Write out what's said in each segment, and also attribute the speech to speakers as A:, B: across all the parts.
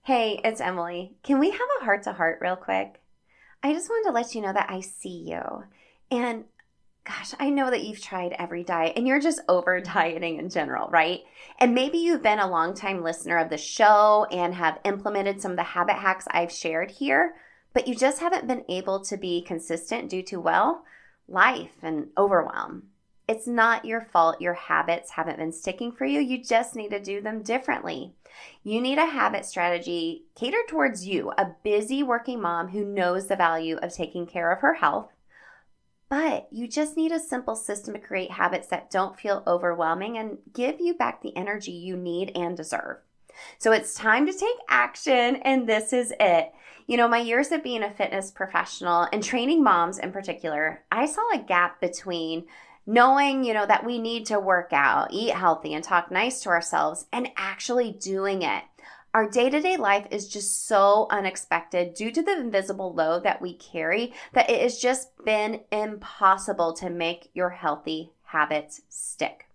A: Hey, it's Emily. Can we have a heart to heart real quick? I just wanted to let you know that I see you. And gosh, I know that you've tried every diet and you're just over dieting in general, right? And maybe you've been a longtime listener of the show and have implemented some of the habit hacks I've shared here, but you just haven't been able to be consistent due to, well, life and overwhelm. It's not your fault your habits haven't been sticking for you. You just need to do them differently. You need a habit strategy catered towards you, a busy working mom who knows the value of taking care of her health. But you just need a simple system to create habits that don't feel overwhelming and give you back the energy you need and deserve. So it's time to take action, and this is it. You know, my years of being a fitness professional and training moms in particular, I saw a gap between knowing, that we need to work out, eat healthy, and talk nice to ourselves, and actually doing it. Our day-to-day life is just so unexpected due to the invisible load that we carry that it has just been impossible to make your healthy habits stick.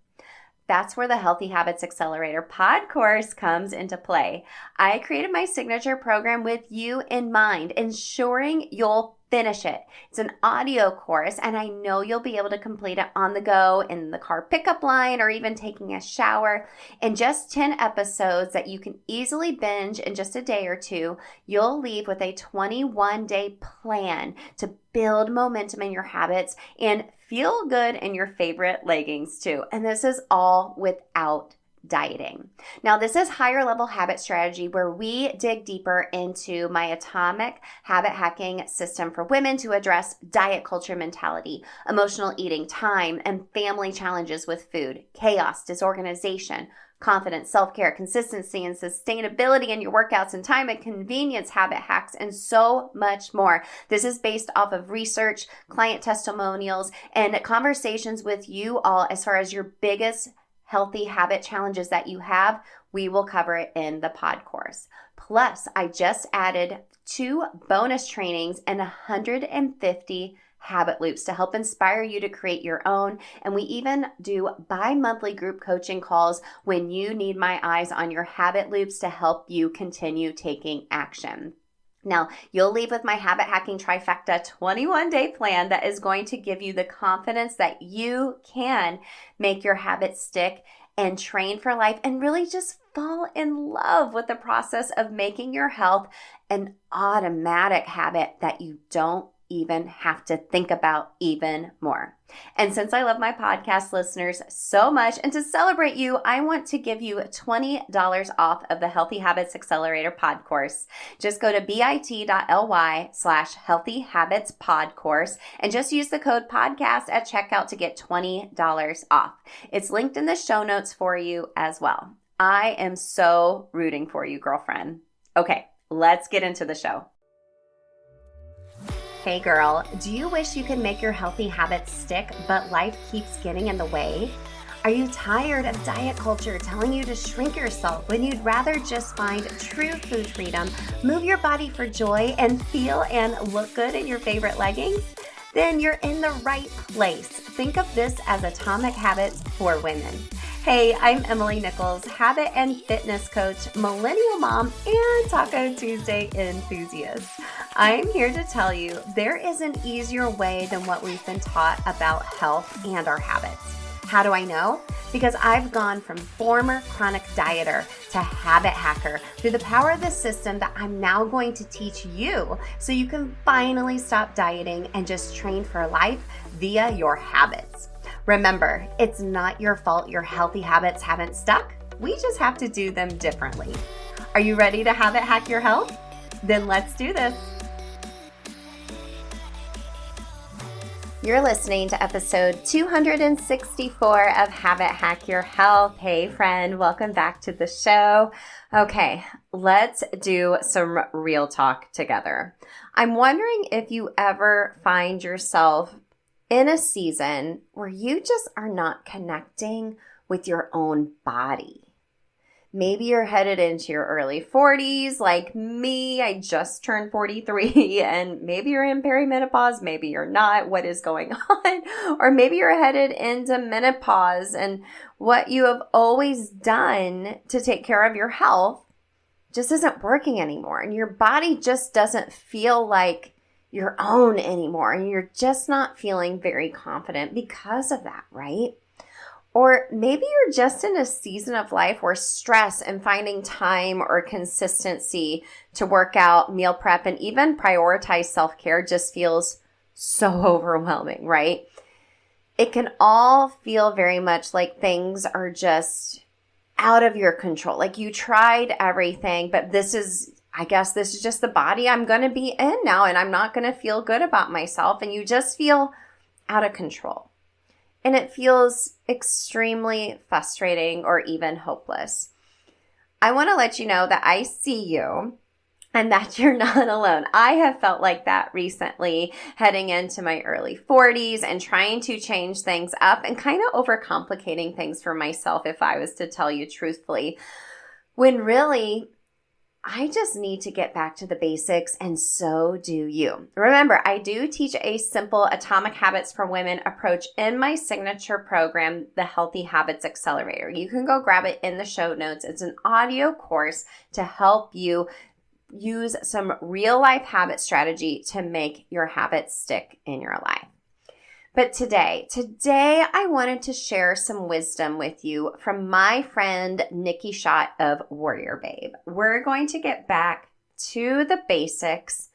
A: That's where the Healthy Habits Accelerator pod course comes into play. I created my signature program with you in mind, ensuring you'll finish it. It's an audio course, and I know you'll be able to complete it on the go, in the car pickup line, or even taking a shower. In just 10 episodes that you can easily binge in just a day or two, you'll leave with a 21-day plan to build momentum in your habits and feel good in your favorite leggings too. And this is all without dieting. Now, this is higher level habit strategy where we dig deeper into my atomic habit hacking system for women to address diet culture mentality, emotional eating, time, and family challenges with food, chaos, disorganization, confidence, self-care, consistency, and sustainability in your workouts, and time and convenience habit hacks, and so much more. This is based off of research, client testimonials, and conversations with you all as far as your biggest healthy habit challenges that you have. We will cover it in the pod course. Plus, I just added 2 bonus trainings and 150 habit loops to help inspire you to create your own. And we even do bi-monthly group coaching calls when you need my eyes on your habit loops to help you continue taking action. Now, you'll leave with my habit hacking trifecta 21-day plan that is going to give you the confidence that you can make your habits stick and train for life and really just fall in love with the process of making your health an automatic habit that you don't even have to think about even more. And since I love my podcast listeners so much, and to celebrate you, I want to give you $20 off of the Healthy Habits Accelerator pod course. Just go to bit.ly/Healthy Habits pod course and just use the code podcast at checkout to get $20 off. It's linked in the show notes for you as well. I am so rooting for you, girlfriend. Okay, let's get into the show. Hey girl, do you wish you could make your healthy habits stick, but life keeps getting in the way? Are you tired of diet culture telling you to shrink yourself when you'd rather just find true food freedom, move your body for joy, and feel and look good in your favorite leggings? Then you're in the right place. Think of this as Atomic Habits for women. Hey, I'm Emily Nichols, habit and fitness coach, millennial mom, and Taco Tuesday enthusiast. I'm here to tell you there is an easier way than what we've been taught about health and our habits. How do I know? Because I've gone from former chronic dieter to habit hacker through the power of the system that I'm now going to teach you so you can finally stop dieting and just train for life via your habits. Remember, it's not your fault your healthy habits haven't stuck. We just have to do them differently. Are you ready to habit hack your health? Then let's do this. You're listening to episode 264 of Habit Hack Your Health. Hey friend, welcome back to the show. Okay, let's do some real talk together. I'm wondering if you ever find yourself in a season where you just are not connecting with your own body. Maybe you're headed into your early 40s like me. I just turned 43, and maybe you're in perimenopause. Maybe you're not. What is going on? Or maybe you're headed into menopause, and what you have always done to take care of your health just isn't working anymore. And your body just doesn't feel like your own anymore. And you're just not feeling very confident because of that, right? Or maybe you're just in a season of life where stress and finding time or consistency to work out, meal prep, and even prioritize self-care just feels so overwhelming, right? It can all feel very much like things are just out of your control. Like you tried everything, but I guess this is just the body I'm going to be in now, and I'm not going to feel good about myself. And you just feel out of control. And it feels extremely frustrating or even hopeless. I want to let you know that I see you and that you're not alone. I have felt like that recently, heading into my early 40s and trying to change things up and kind of overcomplicating things for myself, if I was to tell you truthfully, when really I just need to get back to the basics, and so do you. Remember, I do teach a simple Atomic Habits for Women approach in my signature program, the Healthy Habits Accelerator. You can go grab it in the show notes. It's an audio course to help you use some real life habit strategy to make your habits stick in your life. But today I wanted to share some wisdom with you from my friend Nikkiey Stott of WarriorBabe. We're going to get back to the basics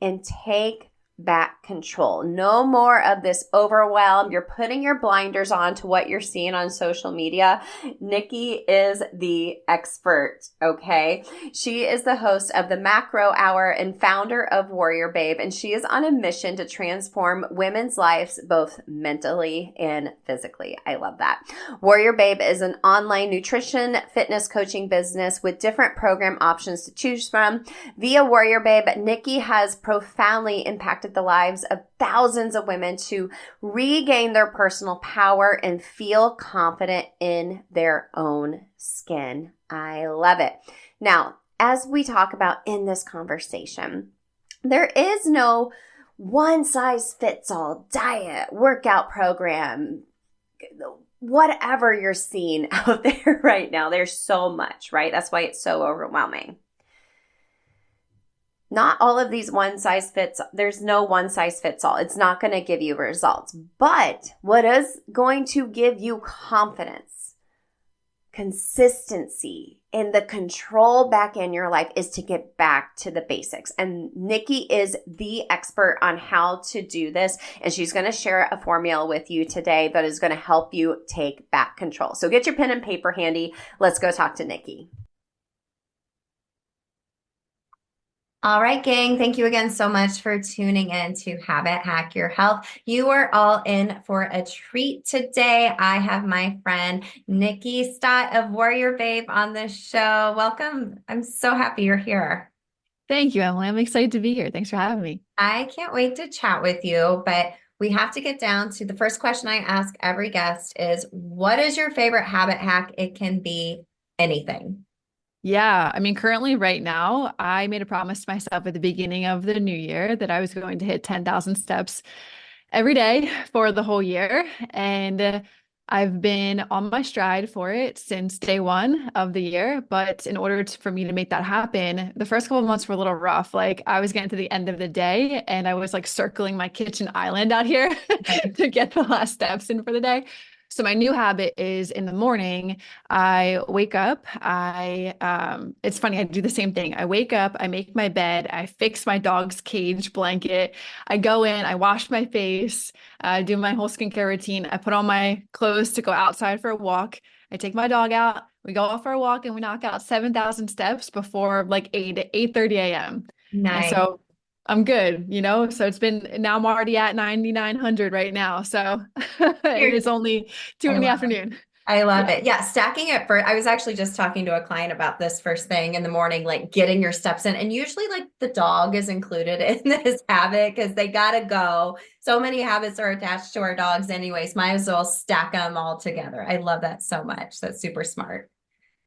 A: and take back control. No more of this overwhelm. You're putting your blinders on to what you're seeing on social media. Nikkiey is the expert, okay? She is the host of the Macro Hour and founder of WarriorBabe, and she is on a mission to transform women's lives both mentally and physically. I love that. WarriorBabe is an online nutrition fitness coaching business with different program options to choose from. Via WarriorBabe, Nikkiey has profoundly impacted the lives of thousands of women to regain their personal power and feel confident in their own skin. I love it. Now, as we talk about in this conversation, there is no one size fits all diet, workout program, whatever you're seeing out there right now. There's so much, right? That's why it's so overwhelming. Not all of these there's no one size fits all. It's not going to give you results. But what is going to give you confidence, consistency, and the control back in your life is to get back to the basics. And Nikkiey is the expert on how to do this. And she's going to share a formula with you today that is going to help you take back control. So get your pen and paper handy. Let's go talk to Nikkiey. All right, gang. Thank you again so much for tuning in to Habit Hack Your Health. You are all in for a treat today. I have my friend Nikkiey Stott of WarriorBabe on the show. Welcome. I'm so happy you're here.
B: Thank you, Emily. I'm excited to be here. Thanks for having me.
A: I can't wait to chat with you, but we have to get down to the first question I ask every guest is, what is your favorite habit hack? It can be anything.
B: Yeah, I mean, currently right now, I made a promise to myself at the beginning of the new year that I was going to hit 10,000 steps every day for the whole year. And I've been on my stride for it since day one of the year. But in order for me to make that happen, the first couple of months were a little rough. Like I was getting to the end of the day and I was like circling my kitchen island out here to get the last steps in for the day. So my new habit is in the morning, I wake up, it's funny, I do the same thing. I wake up, I make my bed, I fix my dog's cage blanket, I go in, I wash my face, I do my whole skincare routine, I put on my clothes to go outside for a walk, I take my dog out, we go off for a walk and we knock out 7,000 steps before like 8:30 a.m.
A: Nice.
B: And so I'm good, so now I'm already at 9,900 right now. So and it's only 2 in the afternoon.
A: I love it. Yeah. Stacking it I was actually just talking to a client about this first thing in the morning, like getting your steps in. And usually like the dog is included in this habit because they got to go. So many habits are attached to our dogs anyways. Might as well stack them all together. I love that so much. That's super smart.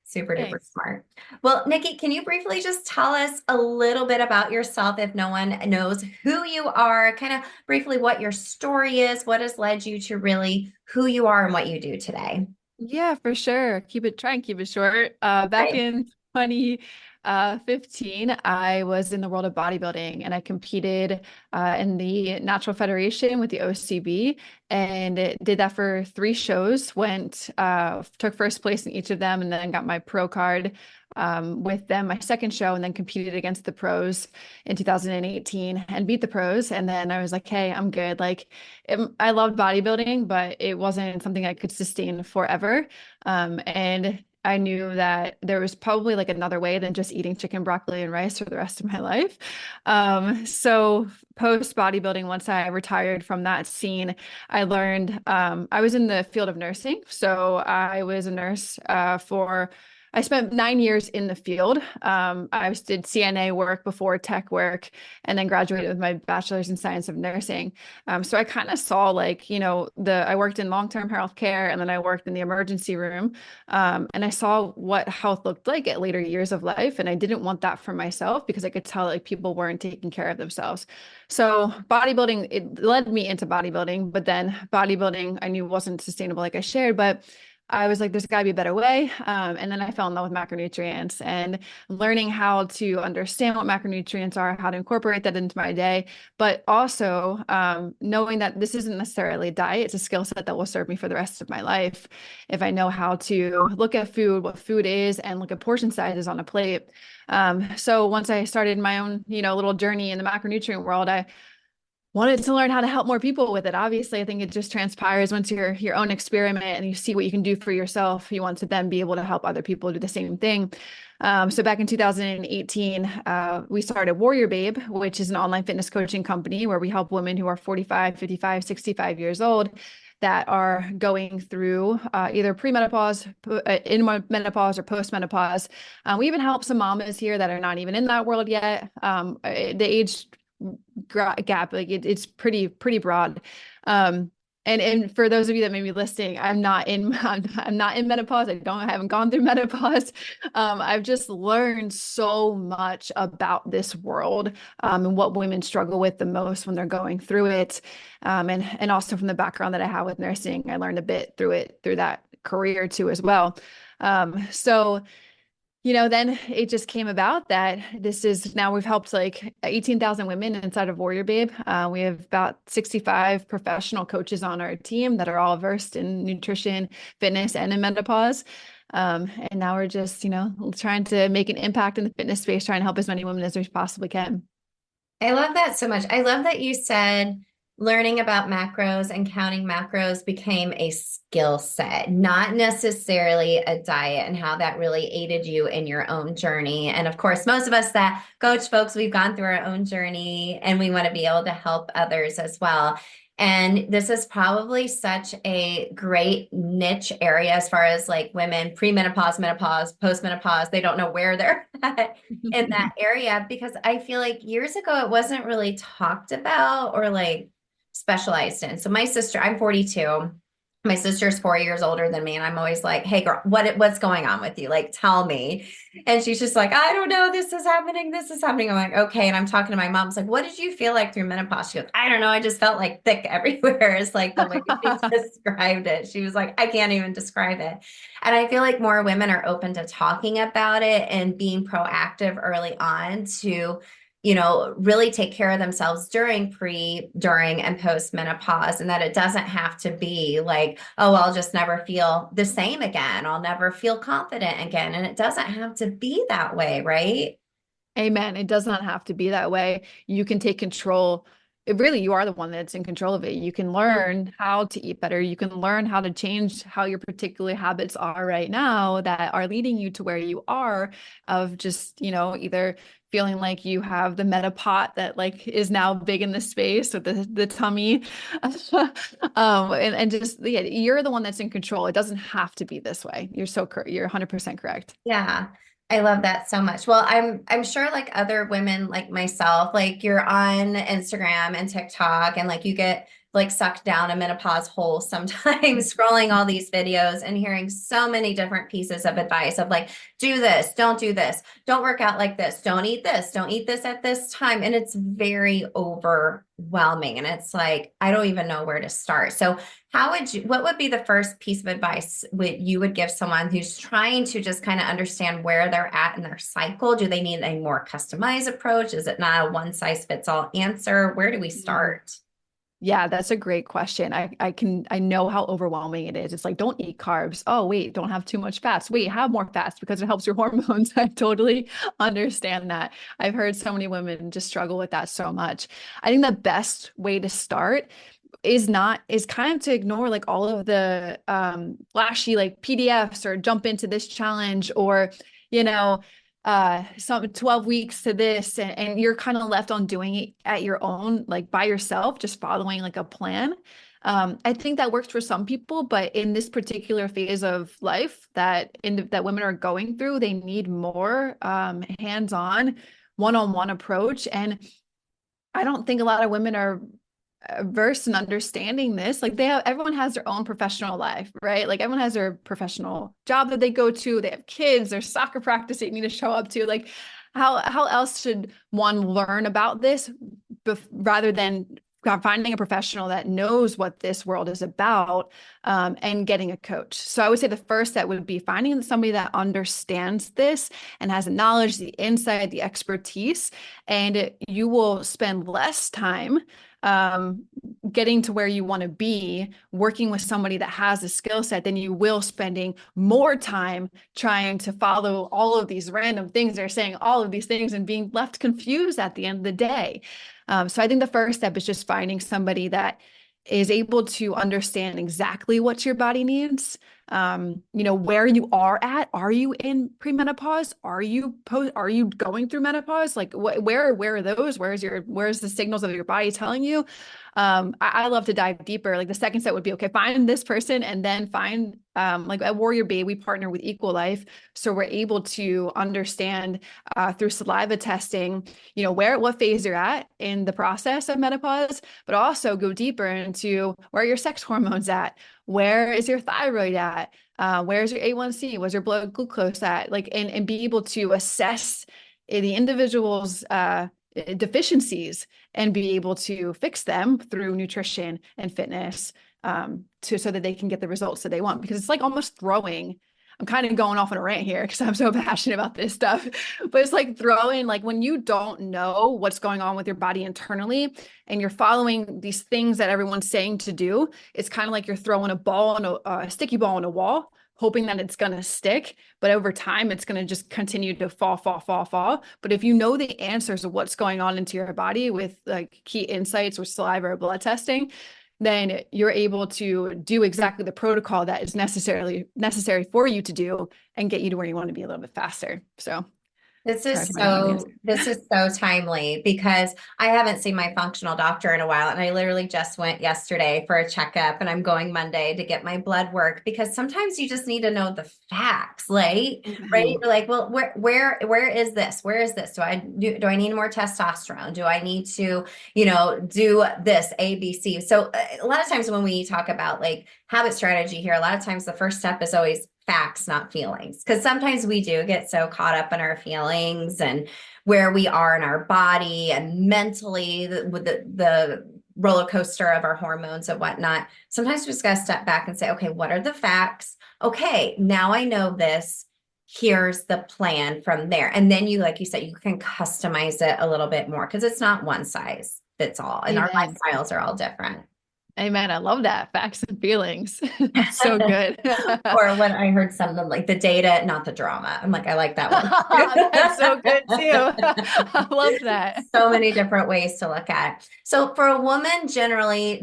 A: Super duper smart. Well, Nikkiey, can you briefly just tell us a little bit about yourself if no one knows who you are, kind of briefly what your story is, what has led you to really who you are and what you do today?
B: Yeah, for sure. Try and keep it short. Back in 15, I was in the world of bodybuilding and I competed in the Natural Federation with the OCB and did that for 3 shows, took first place in each of them, and then got my pro card with them my second show, and then competed against the pros in 2018 and beat the pros. And then I was like, hey, I'm good. I loved bodybuilding, but it wasn't something I could sustain forever. And I knew that there was probably like another way than just eating chicken, broccoli, and rice for the rest of my life. So post bodybuilding, once I retired from that scene, I learned I was in the field of nursing. So I was a nurse I spent 9 years in the field. I did CNA work before tech work, and then graduated with my bachelor's in science of nursing. So I kind of saw I worked in long-term health care, and then I worked in the emergency room. And I saw what health looked like at later years of life. And I didn't want that for myself because I could tell like people weren't taking care of themselves. So bodybuilding, it led me into bodybuilding, but then bodybuilding I knew wasn't sustainable like I shared, but I was like, there's got to be a better way. And then I fell in love with macronutrients and learning how to understand what macronutrients are, how to incorporate that into my day, but also knowing that this isn't necessarily a diet, it's a skill set that will serve me for the rest of my life. If I know how to look at food, what food is, and look at portion sizes on a plate. So once I started my own, little journey in the macronutrient world, I wanted to learn how to help more people with it. Obviously, I think it just transpires once you're your own experiment and you see what you can do for yourself. You want to then be able to help other people do the same thing. So back in 2018, we started WarriorBabe, which is an online fitness coaching company where we help women who are 45, 55, 65 years old that are going through either premenopause, in menopause, or postmenopause. We even help some mamas here that are not even in that world yet. The age gap, it's pretty broad. And for those of you that may be listening, I'm not in menopause. I haven't gone through menopause. I've just learned so much about this world, and what women struggle with the most when they're going through it. And also from the background that I have with nursing, I learned a bit through that career too as well. So then it just came about that now we've helped like 18,000 women inside of WarriorBabe. We have about 65 professional coaches on our team that are all versed in nutrition, fitness, and in menopause. And now we're just, trying to make an impact in the fitness space, trying to help as many women as we possibly can.
C: I love that so much. I love that you said learning about macros and counting macros became a skill set, not necessarily a diet, and how that really aided you in your own journey. And of course, most of us that coach folks, we've gone through our own journey and we want to be able to help others as well. And this is probably such a great niche area as far as like women, premenopause, menopause, postmenopause. They don't know where they're at in that area, because I feel like years ago it wasn't really talked about or like specialized in. So my sister, I'm 42. My sister's 4 years older than me. And I'm always like, hey girl, what's going on with you? Like, tell me. And she's just like, I don't know. This is happening. This is happening. I'm like, okay. And I'm talking to my mom. It's like, what did you feel like through menopause? She goes, I don't know. I just felt like thick everywhere. It's like the way she described it. She was like, I can't even describe it. And I feel like more women are open to talking about it and being proactive early on to really take care of themselves during, and post menopause, and that it doesn't have to be like, oh, I'll just never feel the same again. I'll never feel confident again. And it doesn't have to be that way, right?
B: Amen. It does not have to be that way. You can take control. You are the one that's in control of it. You can learn how to eat better. You can learn how to change how your particular habits are right now that are leading you to where you are, of just, either feeling like you have the metapot that like is now big in the space with the tummy. And just, yeah, you're the one that's in control. It doesn't have to be this way. You're 100% correct.
C: Yeah. I love that so much. Well, I'm sure like other women like myself, like you're on Instagram and TikTok and like you get like sucked down a menopause hole sometimes, scrolling all these videos and hearing so many different pieces of advice of like, do this, don't do this, don't work out like this, don't eat this at this time. And it's very overwhelming. And it's like, I don't even know where to start. So what would be the first piece of advice you would give someone who's trying to just kind of understand where they're at in their cycle? Do they need a more customized approach? Is it not a one size fits all answer? Where do we start?
B: Yeah, that's a great question. I know how overwhelming it is. It's like, don't eat carbs. Oh, wait, don't have too much fats. Wait, have more fats because it helps your hormones. I totally understand that. I've heard so many women just struggle with that so much. I think the best way to start is kind of to ignore like all of the flashy like PDFs or jump into this challenge or, you know, some 12 weeks to this and you're kind of left on doing it at your own, like by yourself, just following like a plan. I think that works for some people, but in this particular phase of life that women are going through, they need more hands-on, one-on-one approach. And I don't think a lot of women are versed in understanding this. Like everyone has their own professional life, right? Like everyone has their professional job that they go to, they have kids, there's soccer practice they need to show up to. Like how else should one learn about this rather than finding a professional that knows what this world is about and getting a coach. So I would say the first step would be finding somebody that understands this and has the knowledge, the insight, the expertise, and you will spend less time getting to where you want to be, working with somebody that has a skill set, than you will spending more time trying to follow all of these random things. They're saying all of these things and being left confused at the end of the day. So I think the first step is just finding somebody that is able to understand exactly what your body needs, where you are at. Are you in premenopause? Are you going through menopause? Like where are those? Where's the signals of your body telling you? I love to dive deeper. Like the second step would be, okay, find this person and then find, like at WarriorBabe, we partner with Equal Life. So we're able to understand through saliva testing, what phase you're at in the process of menopause, but also go deeper into where are your sex hormones at? Where is your thyroid at? Where's your A1C? Where's your blood glucose at? Like, and be able to assess the individual's deficiencies and be able to fix them through nutrition and fitness so that they can get the results that they want. Because it's like almost I'm kind of going off on a rant here because I'm so passionate about this stuff, but it's like like when you don't know what's going on with your body internally and you're following these things that everyone's saying to do, it's kind of like you're throwing a sticky ball on a wall, hoping that it's going to stick, but over time it's going to just continue to fall. But if you know the answers of what's going on into your body with like key insights with saliva or blood testing, then you're able to do exactly the protocol that is necessary for you to do and get you to where you want to be a little bit faster. So
C: This is so timely because I haven't seen my functional doctor in a while. And I literally just went yesterday for a checkup and I'm going Monday to get my blood work because sometimes you just need to know the facts, like, right? You're like, well, where is this? Where is this? Do I need more testosterone? Do I need to, do this A, B, C? So a lot of times when we talk about like habit strategy here, a lot of times the first step is always facts, not feelings. Because sometimes we do get so caught up in our feelings and where we are in our body and mentally with the roller coaster of our hormones and whatnot. Sometimes we just got to step back and say, okay, what are the facts? Okay, now I know this. Here's the plan from there. And then like you said, you can customize it a little bit more because it's not one size fits all. And our lifestyles are all different.
B: Amen. I love that. Facts and feelings. That's so good.
C: Or when I heard something like the data, not the drama. I'm like, I like that one.
B: That's so good too. I love that.
C: So many different ways to look at it. So for a woman, generally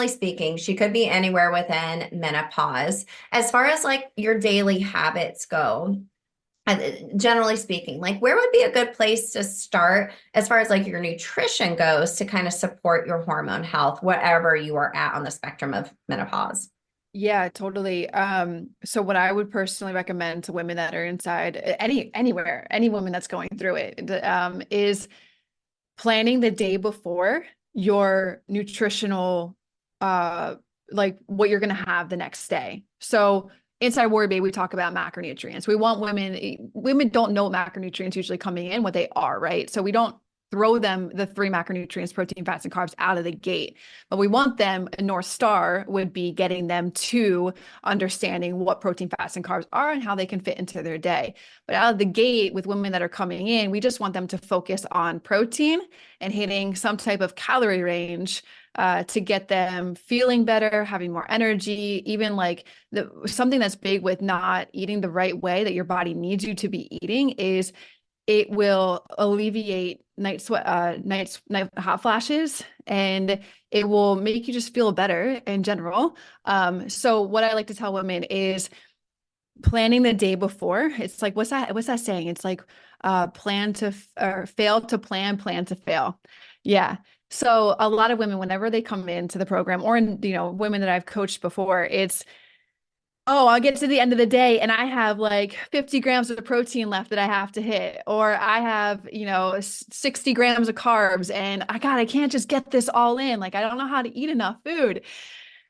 C: speaking, she could be anywhere within menopause. As far as like your daily habits go, generally speaking, like where would be a good place to start as far as like your nutrition goes to kind of support your hormone health, whatever you are at on the spectrum of menopause?
B: Yeah, totally. So what I would personally recommend to women that are inside anywhere, any woman that's going through it, is planning the day before your nutritional like what you're going to have the next day. So inside WarriorBabe, we talk about macronutrients. We want women don't know macronutrients usually coming in, what they are, right? So we don't throw them the three macronutrients, protein, fats, and carbs out of the gate. But we want them, a North Star would be getting them to understanding what protein, fats, and carbs are and how they can fit into their day. But out of the gate with women that are coming in, we just want them to focus on protein and hitting some type of calorie range to get them feeling better, having more energy, even like something that's big with not eating the right way that your body needs you to be eating is it will alleviate night hot flashes, and it will make you just feel better in general. So what I like to tell women is planning the day before. It's like, what's that saying? It's like, plan to, or fail to plan, plan to fail. Yeah. So a lot of women, whenever they come into the program, or, women that I've coached before, it's, oh, I'll get to the end of the day and I have like 50 grams of protein left that I have to hit, or I have, 60 grams of carbs and I can't just get this all in. Like, I don't know how to eat enough food.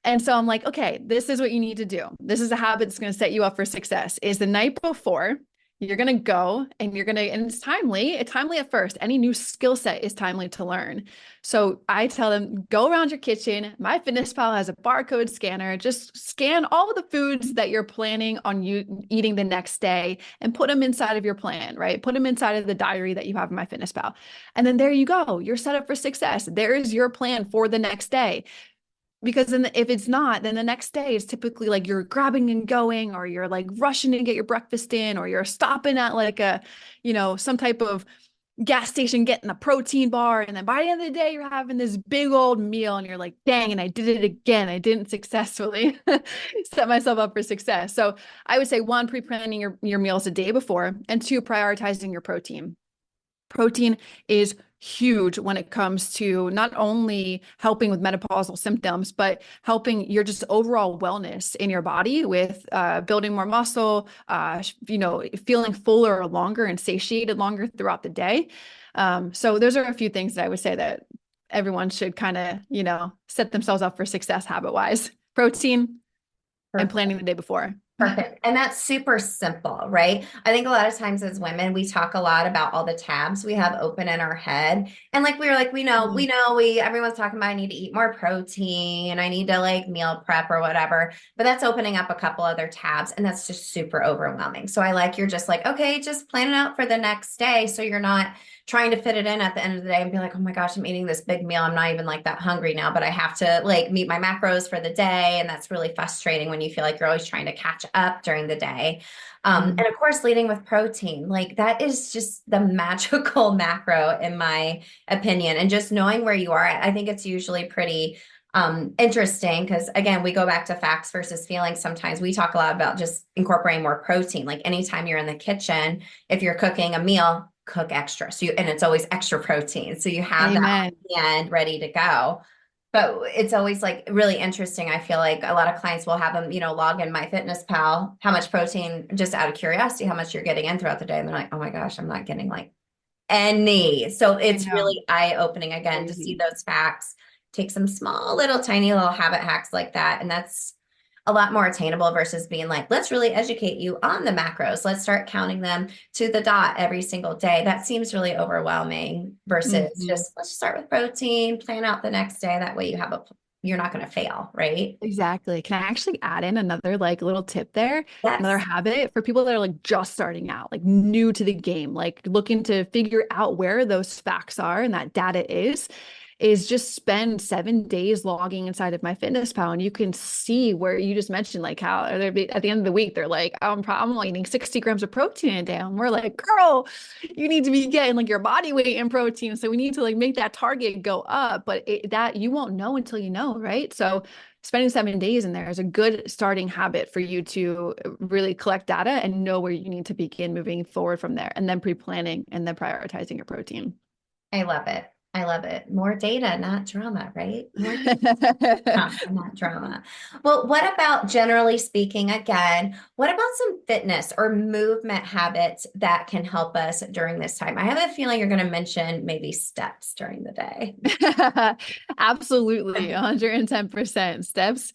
B: And so I'm like, okay, this is what you need to do. This is a habit that's going to set you up for success. Is the night before, you're going to go and and it's timely. It's timely at first. Any new skill set is timely to learn. So I tell them, go around your kitchen. MyFitnessPal has a barcode scanner. Just scan all of the foods that you're planning on you eating the next day and put them inside of your plan, right? Put them inside of the diary that you have in MyFitnessPal. And then there you go. You're set up for success. There is your plan for the next day. Because then if it's not, then the next day is typically like you're grabbing and going, or you're like rushing to get your breakfast in, or you're stopping at like some type of gas station getting a protein bar. And then by the end of the day, you're having this big old meal and you're like, dang, and I did it again. I didn't successfully set myself up for success. So I would say, one, pre-planning your meals a day before, and two, prioritizing your protein. Protein is huge when it comes to not only helping with menopausal symptoms, but helping your just overall wellness in your body with building more muscle, feeling fuller or longer and satiated longer throughout the day. So those are a few things that I would say that everyone should kind of, set themselves up for success habit-wise. Protein and planning the day before.
C: Perfect. And that's super simple, right? I think a lot of times as women, we talk a lot about all the tabs we have open in our head. And like, we know, everyone's talking about, I need to eat more protein. I need to like meal prep or whatever, but that's opening up a couple other tabs, and that's just super overwhelming. So I like, you're just like, okay, just plan it out for the next day. So you're not trying to fit it in at the end of the day and be like, oh my gosh, I'm eating this big meal. I'm not even like that hungry now, but I have to like meet my macros for the day. And that's really frustrating when you feel like you're always trying to catch up during the day. And of course, leading with protein, like that is just the magical macro in my opinion. And just knowing where you are, I think it's usually pretty interesting, because again, we go back to facts versus feelings. Sometimes we talk a lot about just incorporating more protein. Like anytime you're in the kitchen, if you're cooking a meal, cook extra. And it's always extra protein. So you have that and ready to go. But it's always like really interesting. I feel like a lot of clients will have them, log in MyFitnessPal, how much protein, just out of curiosity, how much you're getting in throughout the day. And they're like, oh my gosh, I'm not getting like any. So it's really eye-opening again to see those facts, take some small little tiny little habit hacks like that. And that's a lot more attainable versus being like, let's really educate you on the macros. Let's start counting them to the dot every single day. That seems really overwhelming versus just, let's start with protein, plan out the next day. That way you're not going to fail, right?
B: Exactly. Can I actually add in another like little tip there?
C: Yes.
B: Another habit for people that are like just starting out, like new to the game, like looking to figure out where those facts are and that data is just spend 7 days logging inside of MyFitnessPal, and you can see where you just mentioned like how at the end of the week they're like, I'm eating 60 grams of protein a day, and we're like, girl, you need to be getting like your body weight in protein, so we need to like make that target go up. But that you won't know until you know, right? So spending 7 days in there is a good starting habit for you to really collect data and know where you need to begin moving forward from there, and then pre-planning and then prioritizing your protein.
C: I love it. I love it. More data, not drama, right? More not drama. Well, what about generally speaking, again, what about some fitness or movement habits that can help us during this time? I have a feeling you're going to mention maybe steps during the day.
B: Absolutely, 110%. Steps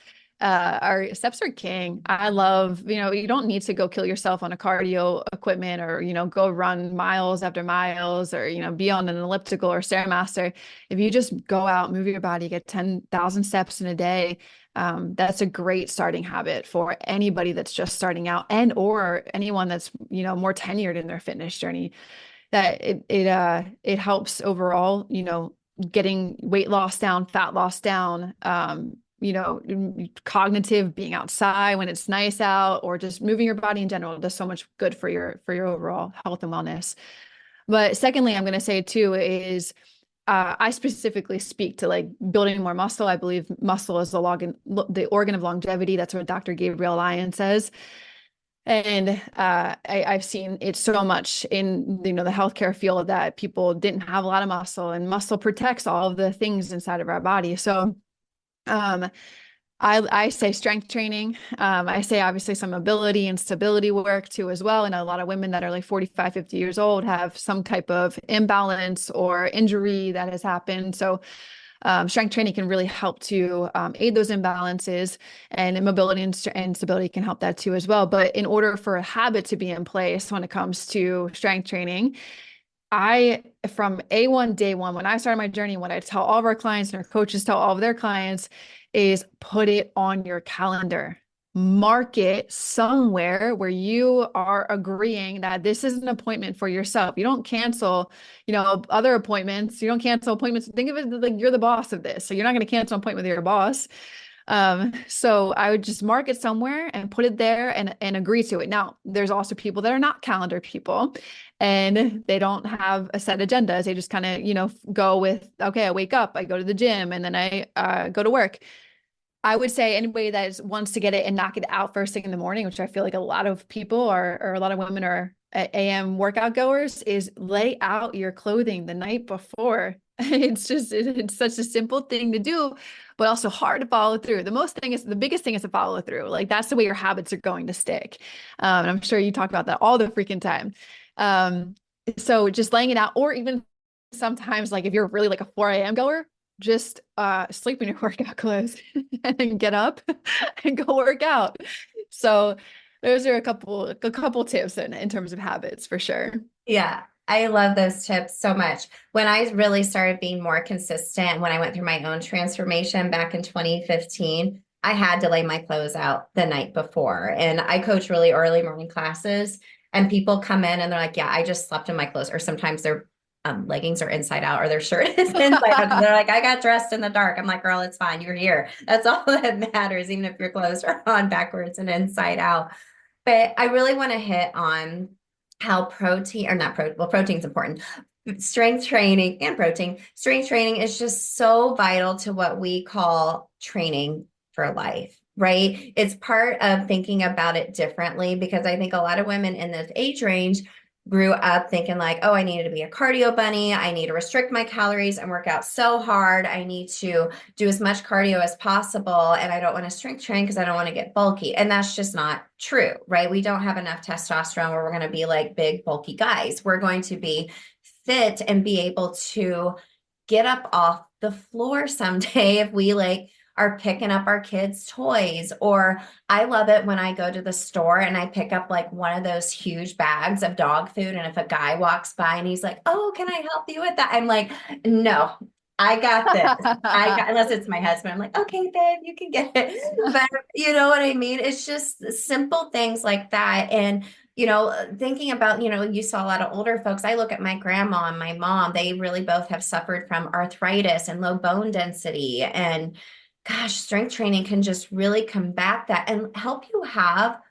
B: are king. I love, you don't need to go kill yourself on a cardio equipment or, go run miles after miles or, be on an elliptical or Stairmaster. If you just go out, move your body, get 10,000 steps in a day, that's a great starting habit for anybody that's just starting out and or anyone that's, more tenured in their fitness journey. That it helps overall, getting weight loss down, fat loss down, cognitive, being outside when it's nice out, or just moving your body in general does so much good for your overall health and wellness. But secondly, I'm going to say too is I specifically speak to like building more muscle. I believe muscle is the organ of longevity. That's what Dr. Gabriel Lyon says. And I've seen it so much in the healthcare field that people didn't have a lot of muscle, and muscle protects all of the things inside of our body. So I say strength training. I say obviously some mobility and stability work too as well. And a lot of women that are like 45, 50 years old have some type of imbalance or injury that has happened. So strength training can really help to aid those imbalances, and mobility and stability can help that too as well. But in order for a habit to be in place when it comes to strength training, from day one, when I started my journey, what I tell all of our clients and our coaches tell all of their clients is put it on your calendar. Mark it somewhere where you are agreeing that this is an appointment for yourself. You don't cancel, other appointments. You don't cancel appointments. Think of it like you're the boss of this. So you're not going to cancel an appointment with your boss. So I would just mark it somewhere and put it there and agree to it. Now, there's also people that are not calendar people and they don't have a set agendas. They just kind of, go with, okay, I wake up, I go to the gym, and then I go to work. I would say anybody that wants to get it and knock it out first thing in the morning, which I feel like a lot of people are, or a lot of women are AM workout goers, is lay out your clothing the night before. It's such a simple thing to do, but also hard to follow through. The biggest thing is to follow through. Like that's the way your habits are going to stick. And I'm sure you talk about that all the freaking time. So just laying it out, or even sometimes like if you're really like a 4 a.m. goer, just sleep in your workout clothes and then get up and go work out. So those are a couple tips in terms of habits for sure.
C: Yeah, I love those tips so much. When I really started being more consistent, when I went through my own transformation back in 2015, I had to lay my clothes out the night before. And I coach really early morning classes, and people come in and they're like, yeah, I just slept in my clothes. Or sometimes their leggings are inside out or their shirt is inside out. They're like, I got dressed in the dark. I'm like, girl, it's fine. You're here. That's all that matters, even if your clothes are on backwards and inside out. But I really want to hit on how protein's important. Strength training is just so vital to what we call training for life, right? It's part of thinking about it differently, because I think a lot of women in this age range grew up thinking like, oh, I needed to be a cardio bunny. I need to restrict my calories and work out so hard. I need to do as much cardio as possible. And I don't want to strength train because I don't want to get bulky. And that's just not true, right? We don't have enough testosterone where we're going to be like big, bulky guys. We're going to be fit and be able to get up off the floor someday if we like are picking up our kids' toys. Or I love it when I go to the store and I pick up like one of those huge bags of dog food. And if a guy walks by and he's like, oh, can I help you with that? I'm like, no, I got this. Unless it's my husband, I'm like, okay, babe, you can get it. But you know what I mean? It's just simple things like that. And thinking about, you saw a lot of older folks. I look at my grandma and my mom, they really both have suffered from arthritis and low bone density. And gosh, strength training can just really combat that and help you have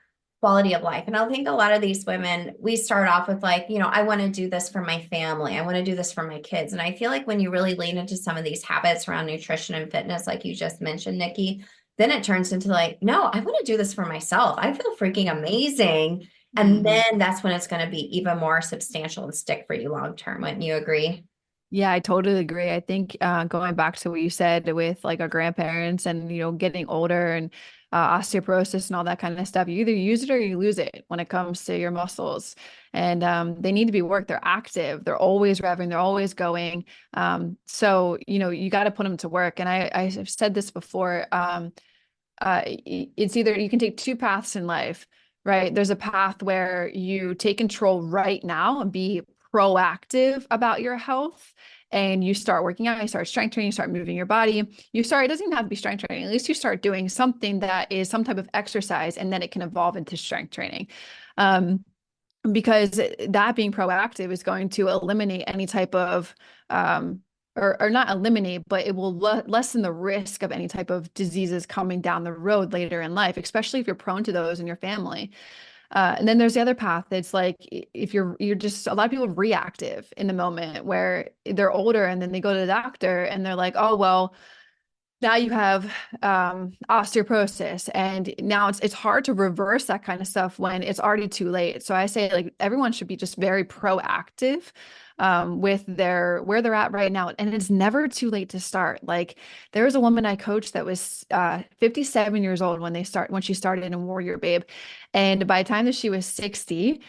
C: quality of life. And I think a lot of these women, we start off with like, I want to do this for my family. I want to do this for my kids. And I feel like when you really lean into some of these habits around nutrition and fitness, like you just mentioned, Nikki, then it turns into like, no, I want to do this for myself. I feel freaking amazing. And then that's when it's going to be even more substantial and stick for you long term. Wouldn't you agree?
B: Yeah, I totally agree. I think going back to what you said with like our grandparents and, getting older and osteoporosis and all that kind of stuff, you either use it or you lose it when it comes to your muscles. And they need to be worked. They're active. They're always revving. They're always going. So, you got to put them to work. And I've said this before. It's either you can take two paths in life, right? There's a path where you take control right now and be proactive about your health. And you start working out, you start strength training, you start moving your body. It doesn't even have to be strength training. At least you start doing something that is some type of exercise, and then it can evolve into strength training. Because that being proactive is going to eliminate any type of or not eliminate, but it will lessen the risk of any type of diseases coming down the road later in life, especially if you're prone to those in your family. And then there's the other path. It's like if you're just a lot of people are reactive in the moment where they're older and then they go to the doctor and they're like, oh, well, now you have osteoporosis, and now it's hard to reverse that kind of stuff when it's already too late. So I say like everyone should be just very proactive with where they're at right now, and it's never too late to start. Like there was a woman I coached that was 57 years old when she started in WarriorBabe, and by the time that she was 60.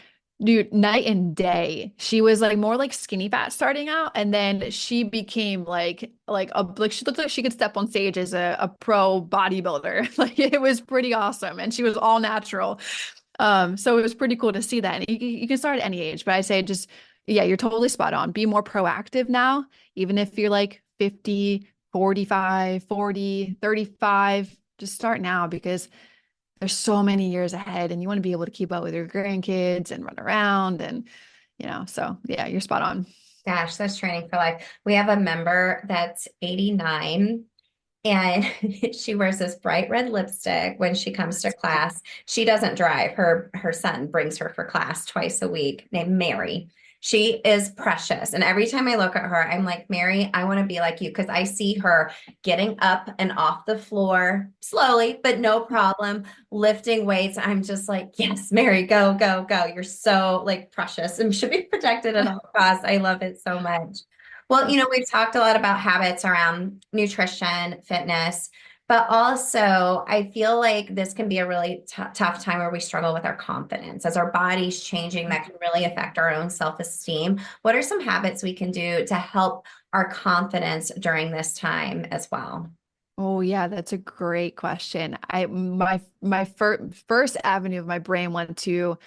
B: Dude, night and day. She was like more like skinny fat starting out, and then she became like she looked like she could step on stage as a pro bodybuilder. Like it was pretty awesome, and she was all natural. So it was pretty cool to see that. And you can start at any age, but I say just yeah, you're totally spot on. Be more proactive now, even if you're like 50, 45, 40, 35, just start now because there's so many years ahead and you want to be able to keep up with your grandkids and run around and, so yeah, you're spot on.
C: Gosh, that's training for life. We have a member that's 89 and she wears this bright red lipstick when she comes to class. She doesn't drive. Her son brings her for class twice a week, named Mary. She is precious. And every time I look at her, I'm like, Mary, I want to be like you because I see her getting up and off the floor slowly, but no problem, lifting weights. I'm just like, yes, Mary, go, go, go. You're so like precious and should be protected at all costs. I love it so much. Well, we've talked a lot about habits around nutrition, fitness, but also I feel like this can be a really tough time where we struggle with our confidence as our body's changing. That can really affect our own self-esteem. What are some habits we can do to help our confidence during this time as well?
B: Oh yeah, that's a great question. My first avenue of my brain went to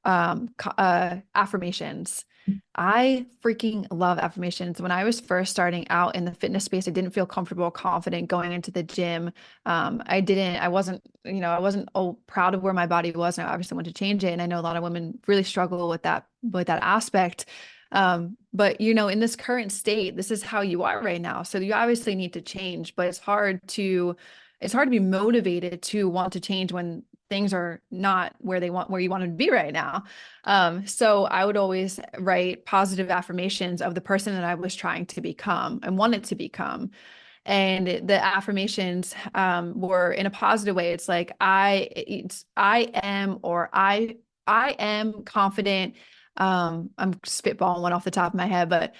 B: affirmations. I freaking love affirmations. When I was first starting out in the fitness space, I didn't feel comfortable, confident going into the gym. I wasn't proud of where my body was. And I obviously wanted to change it. And I know a lot of women really struggle with that aspect. But in this current state, this is how you are right now. So you obviously need to change, but it's hard to be motivated to want to change when things are not where you want them to be right now. So I would always write positive affirmations of the person that I was trying to become and wanted to become. And the affirmations were in a positive way. It's like I am, or I am confident. I'm spitballing one off the top of my head, but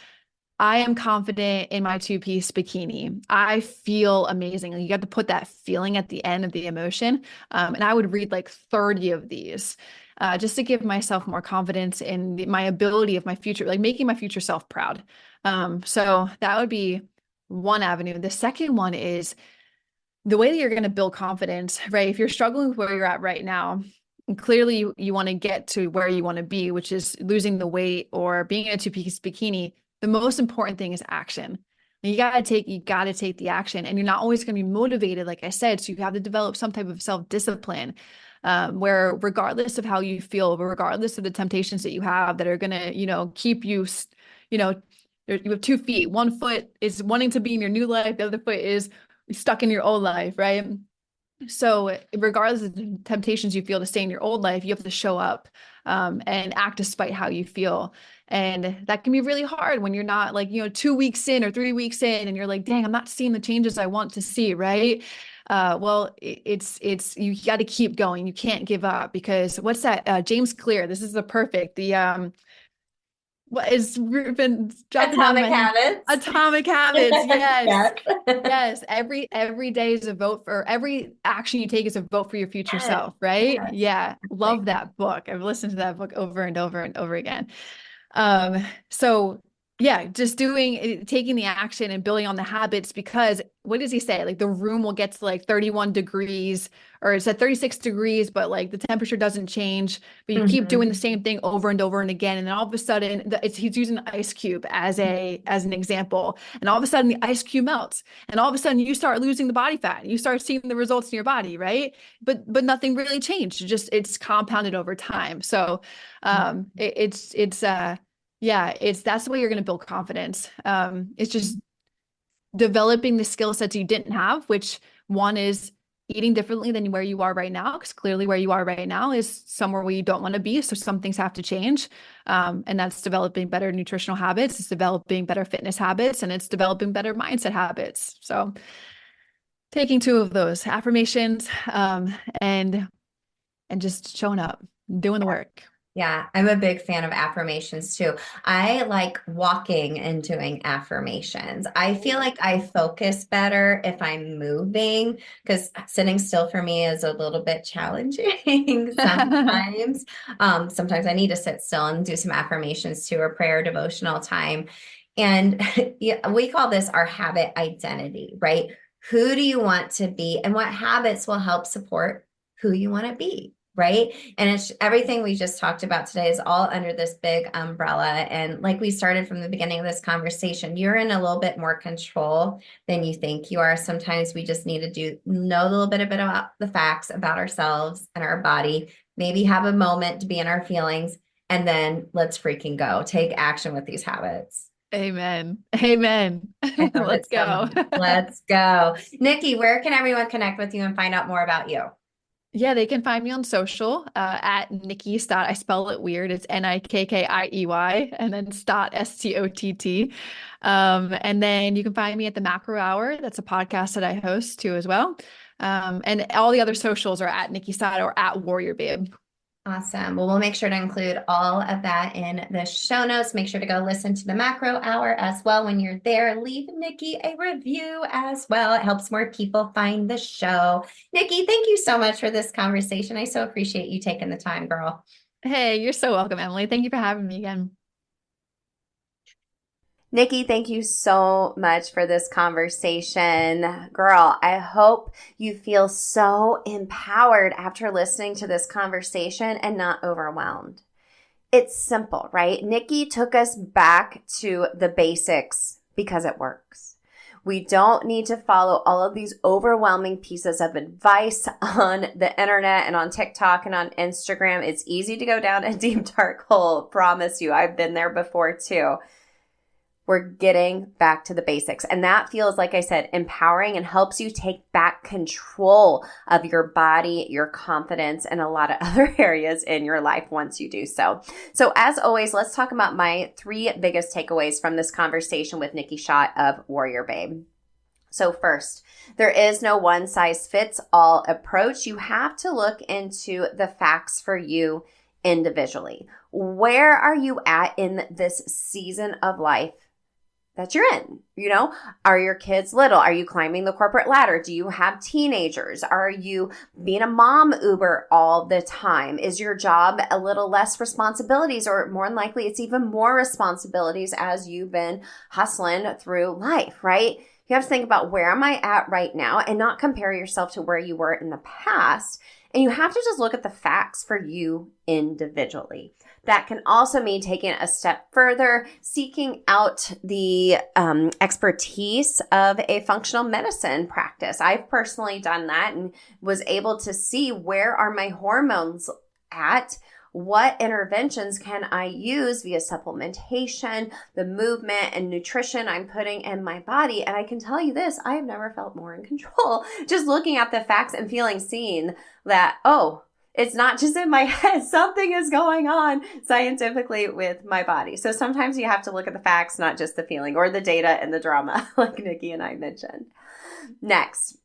B: I am confident in my two-piece bikini. I feel amazing. You got to put that feeling at the end of the emotion. And I would read like 30 of these just to give myself more confidence in my ability of my future, like making my future self proud. So that would be one avenue. The second one is the way that you're going to build confidence, right? If you're struggling with where you're at right now, and clearly you want to get to where you want to be, which is losing the weight or being in a two-piece bikini. The most important thing is action. And you got to take the action, and you're not always going to be motivated, like I said. So you have to develop some type of self-discipline, where regardless of how you feel, regardless of the temptations that you have that are going to, keep you, you have 2 feet. One foot is wanting to be in your new life. The other foot is stuck in your old life, right? So regardless of the temptations you feel to stay in your old life, you have to show up and act despite how you feel. And that can be really hard when you're not like, 2 weeks in or 3 weeks in and you're like, dang, I'm not seeing the changes I want to see, right? Well, it's you got to keep going. You can't give up because what's that? James Clear. This is the what is been dropping down in
C: Atomic
B: my head.
C: Habits.
B: Atomic Habits. Yes.
C: Yes.
B: Yes. Every day is a vote for every action you take is a vote for your future
C: Yes.
B: self, right?
C: Yes.
B: Yeah.
C: Like,
B: Love that book. I've listened to that book over and over and over again. So yeah, just taking the action and building on the habits, because what does he say? Like the room will get to like 31 degrees, or it's at 36 degrees, but like the temperature doesn't change, but you keep doing the
C: mhm.
B: same thing over and over and again. And then all of a sudden he's using the ice cube as an example. And all of a sudden the ice cube melts, and all of a sudden you start losing the body fat. You start seeing the results in your body, right? But nothing really changed. It's compounded over time. So yeah, that's the way you're going to build confidence. It's just developing the skill sets you didn't have, which one is eating differently than where you are right now, because clearly where you are right now is somewhere where you don't want to be. So some things have to change. And that's developing better nutritional habits, it's developing better fitness habits, and it's developing better mindset habits. So taking two of those affirmations, and just showing up, doing the work.
C: Yeah, I'm a big fan of affirmations too. I like walking and doing affirmations. I feel like I focus better if I'm moving, because sitting still for me is a little bit challenging sometimes. Sometimes I need to sit still and do some affirmations too, or prayer devotional time. And yeah, we call this our habit identity, right? Who do you want to be, and what habits will help support who you want to be? Right. And it's everything we just talked about today is all under this big umbrella. And like we started from the beginning of this conversation, you're in a little bit more control than you think you are. Sometimes we just need to know a little bit about the facts about ourselves and our body, maybe have a moment to be in our feelings, and then let's freaking go. Take action with these habits.
B: Amen. Amen.
C: I love
B: Let's
C: it so
B: go.
C: much. Let's go. Nikki, where can everyone connect with you and find out more about you?
B: Yeah, they can find me on social at Nikkiey Stott. I spell it weird. It's Nikkiey, and then Stott, Stott. And then you can find me at the Macro Hour. That's a podcast that I host too as well. And all the other socials are at Nikkiey Stott or at WarriorBabe.
C: Awesome. Well, we'll make sure to include all of that in the show notes. Make sure to go listen to the Macro Hour as well. When you're there, leave Nikki a review as well. It helps more people find the show. Nikki, thank you so much for this conversation. I so appreciate you taking the time, girl.
B: Hey, you're so welcome, Emily. Thank you for having me again.
A: Nikki, thank you so much for this conversation. Girl, I hope you feel so empowered after listening to this conversation and not overwhelmed. It's simple, right? Nikki took us back to the basics because it works. We don't need to follow all of these overwhelming pieces of advice on the internet and on TikTok and on Instagram. It's easy to go down a deep, dark hole. Promise you. I've been there before too. We're getting back to the basics. And that feels, like I said, empowering and helps you take back control of your body, your confidence, and a lot of other areas in your life once you do so. So as always, let's talk about my 3 biggest takeaways from this conversation with Nikkiey Stott of WarriorBabe. So first, there is no one size fits all approach. You have to look into the facts for you individually. Where are you at in this season of life that you're in? You know, are your kids little? Are you climbing the corporate ladder? Do you have teenagers? Are you being a mom Uber all the time? Is your job a little less responsibilities, or more than likely it's even more responsibilities as you've been hustling through life, right? You have to think about, where am I at right now, and not compare yourself to where you were in the past. And you have to just look at the facts for you individually. That can also mean taking a step further, seeking out the expertise of a functional medicine practice. I've personally done that and was able to see, where are my hormones at? What interventions can I use via supplementation, the movement and nutrition I'm putting in my body? And I can tell you this, I have never felt more in control just looking at the facts and feeling seen that, oh, it's not just in my head. Something is going on scientifically with my body. So sometimes you have to look at the facts, not just the feeling or the data and the drama, like Nikki and I mentioned. Next,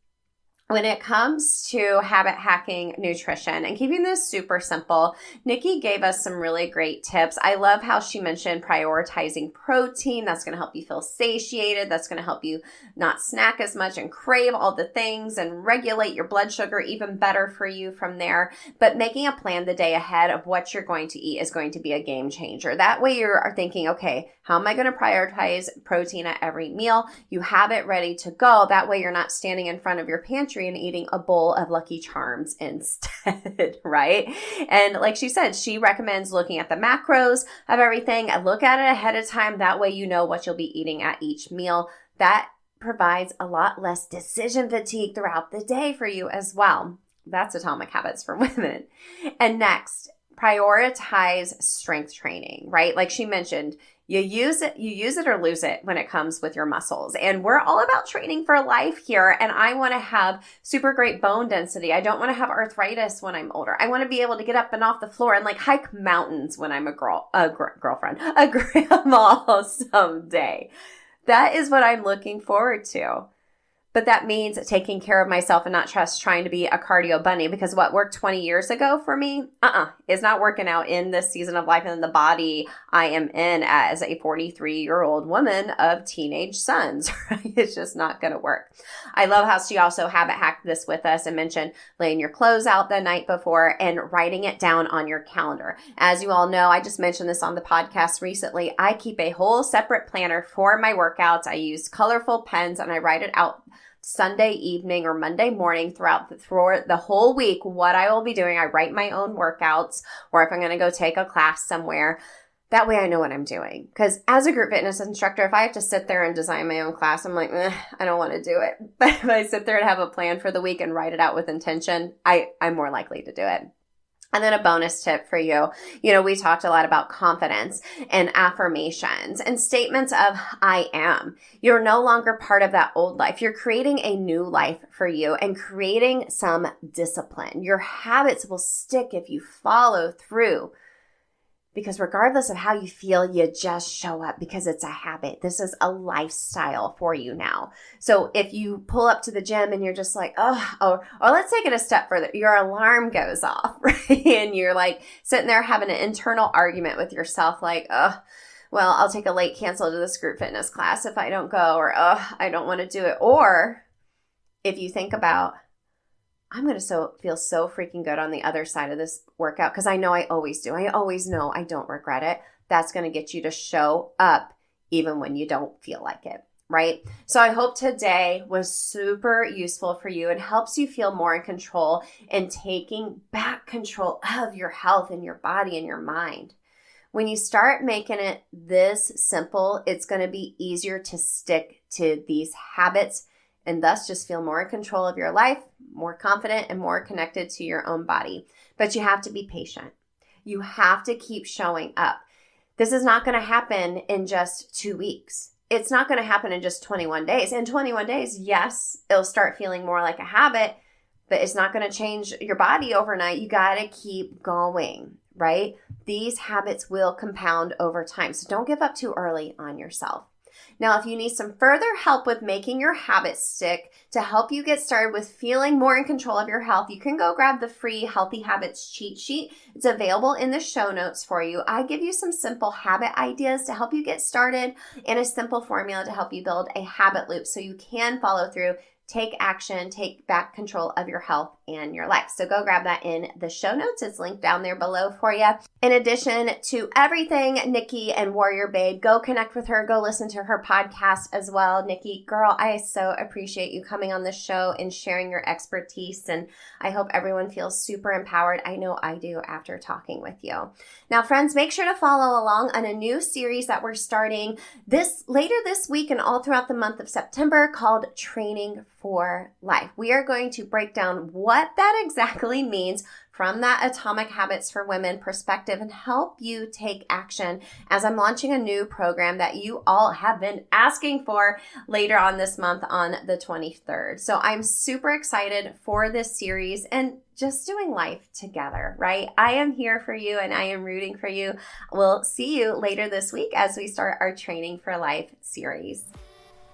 A: when it comes to habit hacking nutrition and keeping this super simple, Nikkiey gave us some really great tips. I love how she mentioned prioritizing protein. That's going to help you feel satiated. That's going to help you not snack as much and crave all the things and regulate your blood sugar even better for you from there. But making a plan the day ahead of what you're going to eat is going to be a game changer. That way you're thinking, okay, how am I going to prioritize protein at every meal? You have it ready to go. That way you're not standing in front of your pantry and eating a bowl of Lucky Charms instead, right? And like she said, she recommends looking at the macros of everything and look at it ahead of time. That way you know what you'll be eating at each meal. That provides a lot less decision fatigue throughout the day for you as well. That's Atomic Habits for Women. And next, prioritize strength training, right? Like she mentioned, you use it or lose it when it comes with your muscles. And we're all about training for life here. And I want to have super great bone density. I don't want to have arthritis when I'm older. I want to be able to get up and off the floor and like hike mountains when I'm a grandma someday. That is what I'm looking forward to. But that means taking care of myself and not just trying to be a cardio bunny, because what worked 20 years ago for me, is not working out in this season of life and the body I am in as a 43-year-old woman of teenage sons, right? It's just not going to work. I love how she also habit hacked this with us and mentioned laying your clothes out the night before and writing it down on your calendar. As you all know, I just mentioned this on the podcast recently. I keep a whole separate planner for my workouts. I use colorful pens and I write it out Sunday evening or Monday morning throughout the whole week, what I will be doing. I write my own workouts, or if I'm going to go take a class somewhere. That way I know what I'm doing. Because as a group fitness instructor, if I have to sit there and design my own class, I'm like, I don't want to do it. But if I sit there and have a plan for the week and write it out with intention, I'm more likely to do it. And then a bonus tip for you. We talked a lot about confidence and affirmations and statements of I am. You're no longer part of that old life. You're creating a new life for you and creating some discipline. Your habits will stick if you follow through. Because regardless of how you feel, you just show up because it's a habit. This is a lifestyle for you now. So if you pull up to the gym and you're just like, or let's take it a step further. Your alarm goes off, right? And you're like sitting there having an internal argument with yourself like, well, I'll take a late cancel to this group fitness class if I don't go, or I don't want to do it. Or if you think about, I'm going to feel so freaking good on the other side of this workout because I know I always do. I always know I don't regret it. That's going to get you to show up even when you don't feel like it, right? So I hope today was super useful for you and helps you feel more in control and taking back control of your health and your body and your mind. When you start making it this simple, it's going to be easier to stick to these habits and thus just feel more in control of your life, more confident, and more connected to your own body. But you have to be patient. You have to keep showing up. This is not going to happen in just 2 weeks. It's not going to happen in just 21 days. In 21 days, yes, it'll start feeling more like a habit, but it's not going to change your body overnight. You got to keep going, right? These habits will compound over time. So don't give up too early on yourself. Now, if you need some further help with making your habits stick to help you get started with feeling more in control of your health, you can go grab the free Healthy Habits cheat sheet. It's available in the show notes for you. I give you some simple habit ideas to help you get started and a simple formula to help you build a habit loop so you can follow through, take action, take back control of your health and your life. So go grab that in the show notes. It's linked down there below for you. In addition to everything Nikkiey and WarriorBabe, go connect with her. Go listen to her podcast as well. Nikkiey, girl, I so appreciate you coming on the show and sharing your expertise. And I hope everyone feels super empowered. I know I do after talking with you. Now, friends, make sure to follow along on a new series that we're starting later this week and all throughout the month of September called Training for Life. We are going to break down what that exactly means from that Atomic Habits for Women perspective and help you take action as I'm launching a new program that you all have been asking for later on this month on the 23rd. So I'm super excited for this series and just doing life together, right? I am here for you and I am rooting for you. We'll see you later this week as we start our Training for Life series.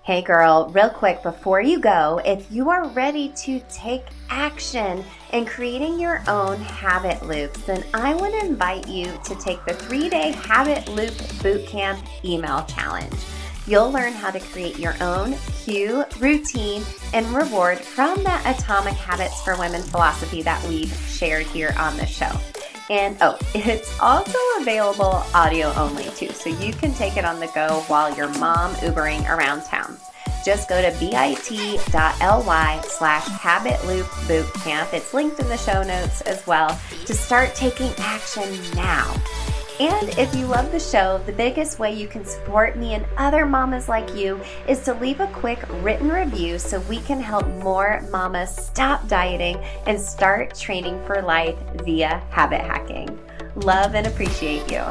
A: Hey girl, real quick before you go, if you are ready to take action in creating your own habit loops, then I want to invite you to take the 3-day Habit Loop Bootcamp email challenge. You'll learn how to create your own cue, routine, and reward from that Atomic Habits for Women philosophy that we've shared here on the show. And it's also available audio only too, so you can take it on the go while you're mom Ubering around town. Just go to bit.ly/habitloopbootcamp. It's linked in the show notes as well to start taking action now. And if you love the show, the biggest way you can support me and other mamas like you is to leave a quick written review so we can help more mamas stop dieting and start training for life via habit hacking. Love and appreciate you.